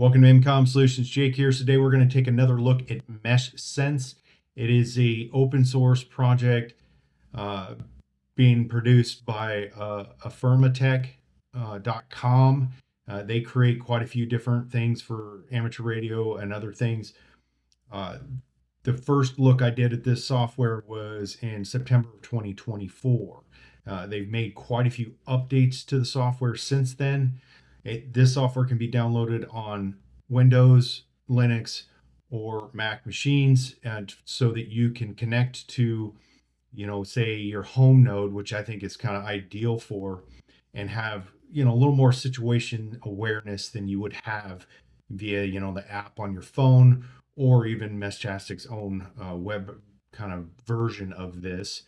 Welcome to EmComm Solutions. Jake here. So today we're going to take another look at MeshSense. It is a open source project being produced by affirmatech.com. They create quite a few different things for amateur radio and other things. The first look I did at this software was in September of 2024. They've made quite a few updates to the software since then. This software can be downloaded on Windows, Linux, or Mac machines, and so that you can connect to, say your home node, which I think is kind of ideal for, and have, a little more situation awareness than you would have via, the app on your phone or even Meshtastic's own web kind of version of this.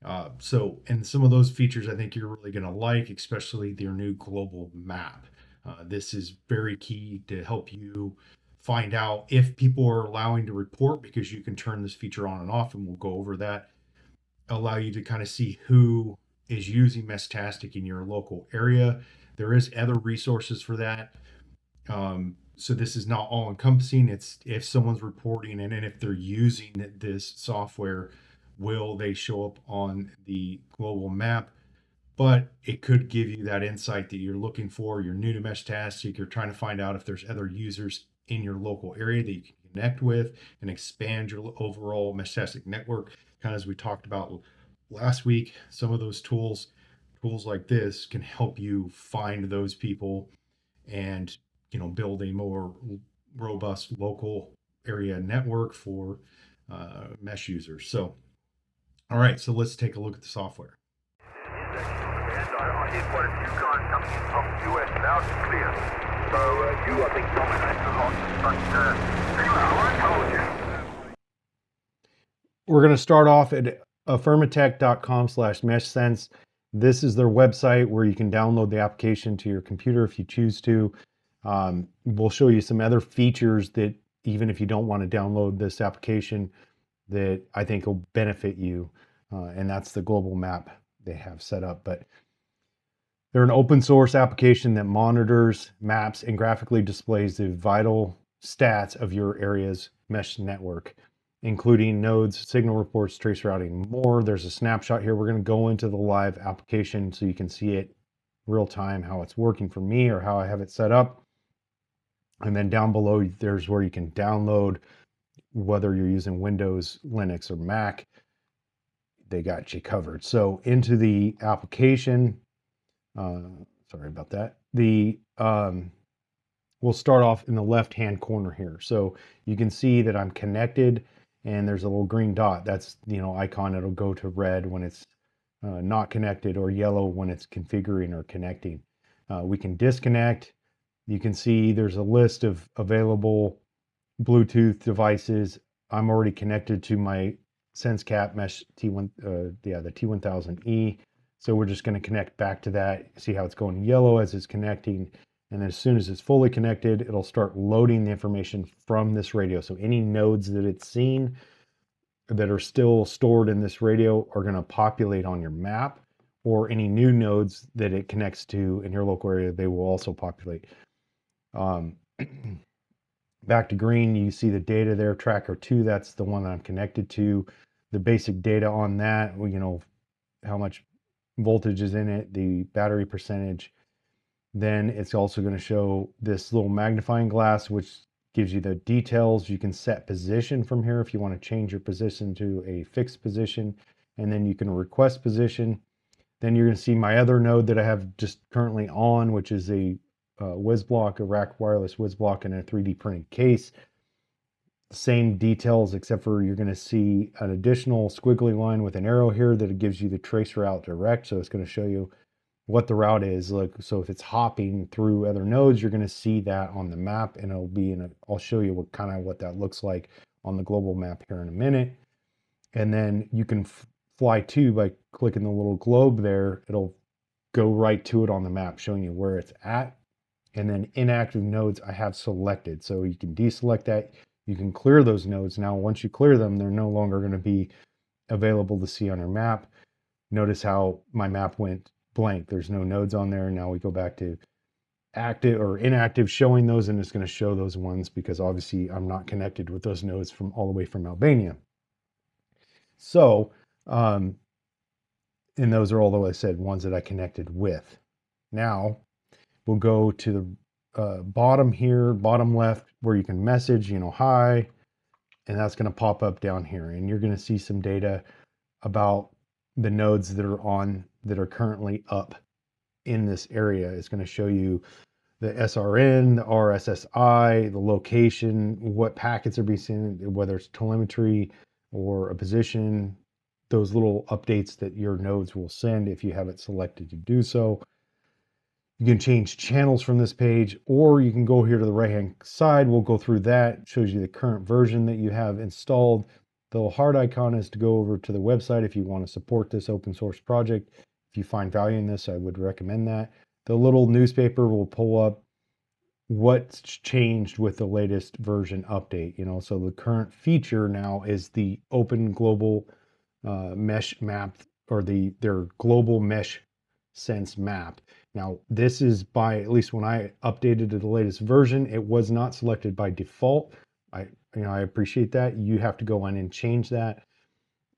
And some of those features I think you're really going to like, especially their new global map. This is very key to help you find out if people are allowing to report, because you can turn this feature on and off, and we'll go over that. Allow you to kind of see who is using Meshtastic in your local area. There is other resources for that. So this is not all encompassing. It's if someone's reporting and if they're using this software, will they show up on the global map? But it could give you that insight that you're looking for. You're new to Meshtastic. You're trying to find out if there's other users in your local area that you can connect with and expand your overall Meshtastic network. Kind of as we talked about last week, some of those tools like this can help you find those people and, build a more robust local area network for mesh users. So, all right, so let's take a look at the software. I hear quite a few guys coming in from the US now, it's clear. So you, I think, dominate a lot. But anyway, I told you. We're going to start off at affirmatech.com/meshsense. This is their website where you can download the application to your computer if you choose to. We'll show you some other features that, even if you don't want to download this application, that I think will benefit you. And that's the global map they have set up. But they're an open source application that monitors, maps, and graphically displays the vital stats of your area's mesh network, including nodes, signal reports, trace routing, and more. There's a snapshot here. We're going to go into the live application so you can see it real time, how it's working for me or how I have it set up. And then down below, there's where you can download, whether you're using Windows, Linux, or Mac. They got you covered. So into the application, sorry about that. We'll start off in the left-hand corner here. So you can see that I'm connected, and there's a little green dot. That's icon. It'll go to red when it's not connected, or yellow when it's configuring or connecting. We can disconnect. You can see there's a list of available Bluetooth devices. I'm already connected to my SenseCap Mesh T1, the T1000E. So we're just going to connect back to that. See how it's going yellow as it's connecting. And then as soon as it's fully connected, it'll start loading the information from this radio. So any nodes that it's seen that are still stored in this radio are going to populate on your map, or any new nodes that it connects to in your local area, they will also populate. Back to green, you see the data there, tracker 2, that's the one that I'm connected to. The basic data on that, how much voltage is in it, the battery percentage. Then it's also going to show this little magnifying glass, which gives you the details. You can set position from here if you want to change your position to a fixed position, and then you can request position. Then you're going to see my other node that I have just currently on, which is a WizBlock, a rack wireless WizBlock in a 3D printed case. Same details, except for you're going to see an additional squiggly line with an arrow here that gives you the trace route direct. So it's going to show you what the route is. So if it's hopping through other nodes, you're going to see that on the map, and it'll be I'll show you what that looks like on the global map here in a minute. And then you can fly to by clicking the little globe there. It'll go right to it on the map, showing you where it's at. And then inactive nodes I have selected. So you can deselect that. You can clear those nodes. Now, once you clear them, they're no longer going to be available to see on your map. Notice how my map went blank. There's no nodes on there. Now we go back to active or inactive, showing those, and it's going to show those ones because obviously I'm not connected with those nodes from all the way from Albania. So, and those are all, though I said, ones that I connected with. Now we'll go to the bottom here, bottom left, where you can message, hi, and that's going to pop up down here. And you're going to see some data about the nodes that are currently up in this area. It's going to show you the SRN, the RSSI, the location, what packets are being sent, whether it's telemetry or a position, those little updates that your nodes will send if you have it selected to do so. You can change channels from this page, or you can go here to the right-hand side. We'll go through that. It shows you the current version that you have installed. The little heart icon is to go over to the website if you want to support this open source project. If you find value in this, I would recommend that. The little newspaper will pull up what's changed with the latest version update. So the current feature now is the open global mesh map, or their global MeshSense map. Now, this is by, at least when I updated to the latest version, it was not selected by default. I appreciate that. You have to go in and change that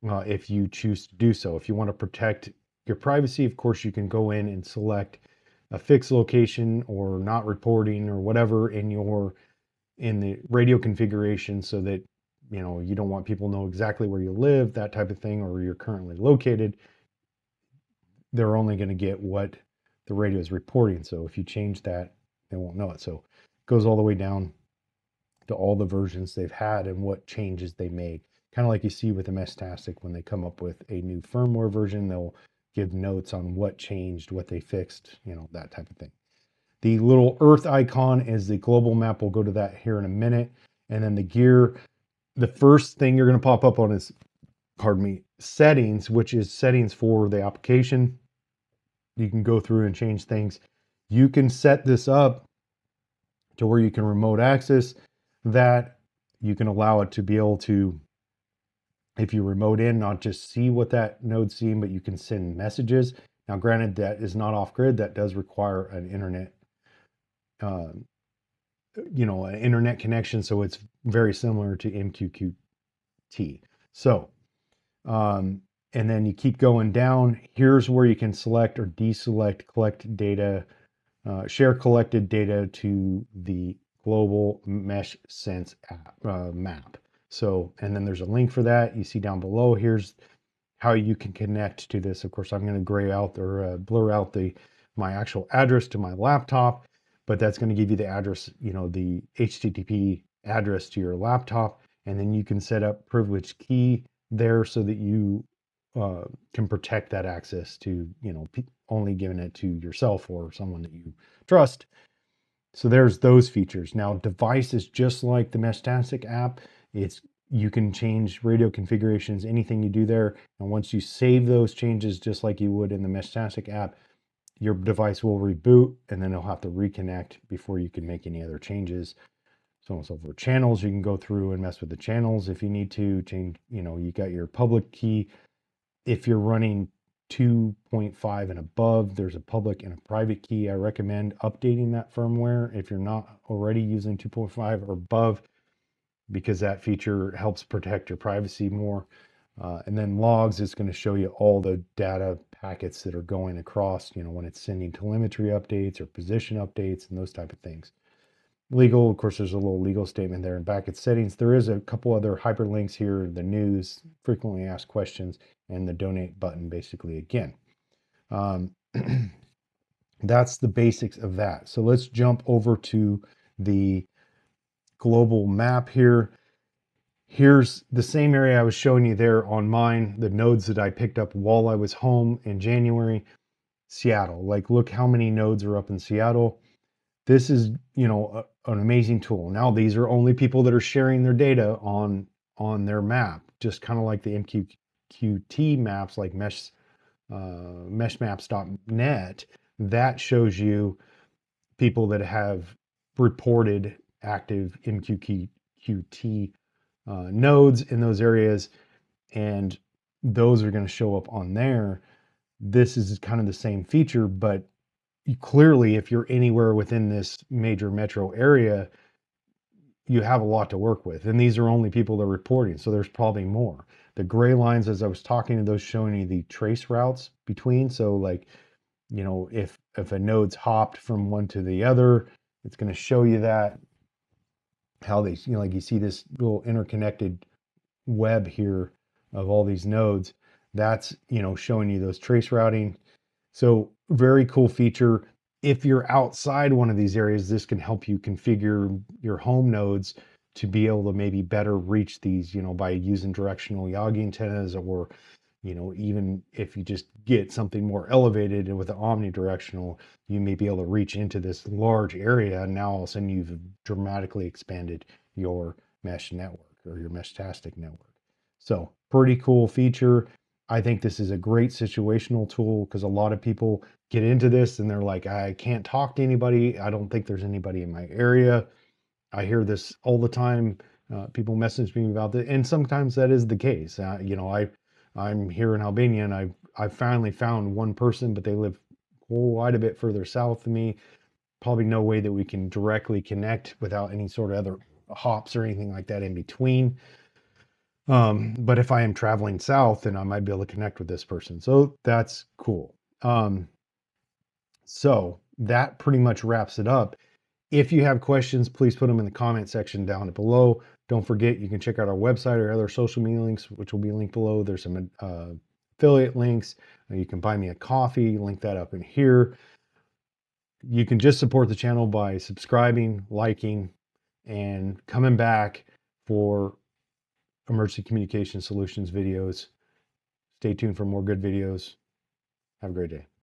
if you choose to do so. If you want to protect your privacy, of course, you can go in and select a fixed location or not reporting or whatever in the radio configuration, so that you don't want people to know exactly where you live, that type of thing, or where you're currently located. They're only going to get what the radio is reporting. So if you change that, they won't know it. So it goes all the way down to all the versions they've had and what changes they made. Kind of like you see with the Meshtastic, when they come up with a new firmware version, they'll give notes on what changed, what they fixed, that type of thing. The little Earth icon is the global map. We'll go to that here in a minute. And then the gear, the first thing you're going to pop up on is, settings, which is settings for the application. You can go through and change things. You can set this up to where you can remote access that. You can allow it to be able to, if you remote in, not just see what that node's seeing, but you can send messages. Now, granted, that is not off grid. That does require an internet, an internet connection. So it's very similar to MQTT. So, and then you keep going down. Here's where you can select or deselect, collect data, share collected data to the global MeshSense app, map. So, and then there's a link for that. You see down below, here's how you can connect to this. Of course, I'm going to gray out or blur out my actual address to my laptop, but that's going to give you the address, the HTTP address to your laptop. And then you can set up privileged key there so that you can protect that access to, only giving it to yourself or someone that you trust. So there's those features. Now, device is just like the Meshtastic app. You can change radio configurations, anything you do there. And once you save those changes, just like you would in the Meshtastic app, your device will reboot, and then it'll have to reconnect before you can make any other changes. So on and so forth. Channels, you can go through and mess with the channels if you need to change. You got your public key. If you're running 2.5 and above, there's a public and a private key. I recommend updating that firmware if you're not already using 2.5 or above, because that feature helps protect your privacy more. And then logs is going to show you all the data packets that are going across, when it's sending telemetry updates or position updates and those type of things. Legal, of course, there's a little legal statement there. And back at settings, there is a couple other hyperlinks here, the news, frequently asked questions, and the donate button, basically, again. That's the basics of that. So let's jump over to the global map here. Here's the same area I was showing you there on mine, the nodes that I picked up while I was home in January. Seattle, look how many nodes are up in Seattle. This is, an amazing tool. Now, these are only people that are sharing their data on their map, just kind of like the MQTT maps, like meshmaps.net. That shows you people that have reported active MQTT nodes in those areas, and those are going to show up on there. This is kind of the same feature, but clearly, if you're anywhere within this major metro area, you have a lot to work with. And these are only people that are reporting, so there's probably more. The gray lines, as I was talking to those, showing you the trace routes between. So like, if a node's hopped from one to the other, it's going to show you that, how they, like you see this little interconnected web here of all these nodes. That's, showing you those trace routing. So very cool feature. If you're outside one of these areas, this can help you configure your home nodes to be able to maybe better reach these, by using directional Yagi antennas, or, even if you just get something more elevated and with the omnidirectional, you may be able to reach into this large area. And now all of a sudden you've dramatically expanded your mesh network or your Meshtastic network. So pretty cool feature. I think this is a great situational tool because a lot of people get into this and they're like, I can't talk to anybody. I don't think there's anybody in my area. I hear this all the time. People message me about it, and sometimes that is the case. I'm here in Albania, and I've finally found one person, but they live quite a bit further south than me. Probably no way that we can directly connect without any sort of other hops or anything like that in between. But if I am traveling south, then I might be able to connect with this person. So that's cool. So that pretty much wraps it up. If you have questions, please put them in the comment section down below. Don't forget, you can check out our website or other social media links, which will be linked below. There's some affiliate links. You can buy me a coffee, link that up in here. You can just support the channel by subscribing, liking, and coming back for emergency communication solutions videos. Stay tuned for more good videos. Have a great day.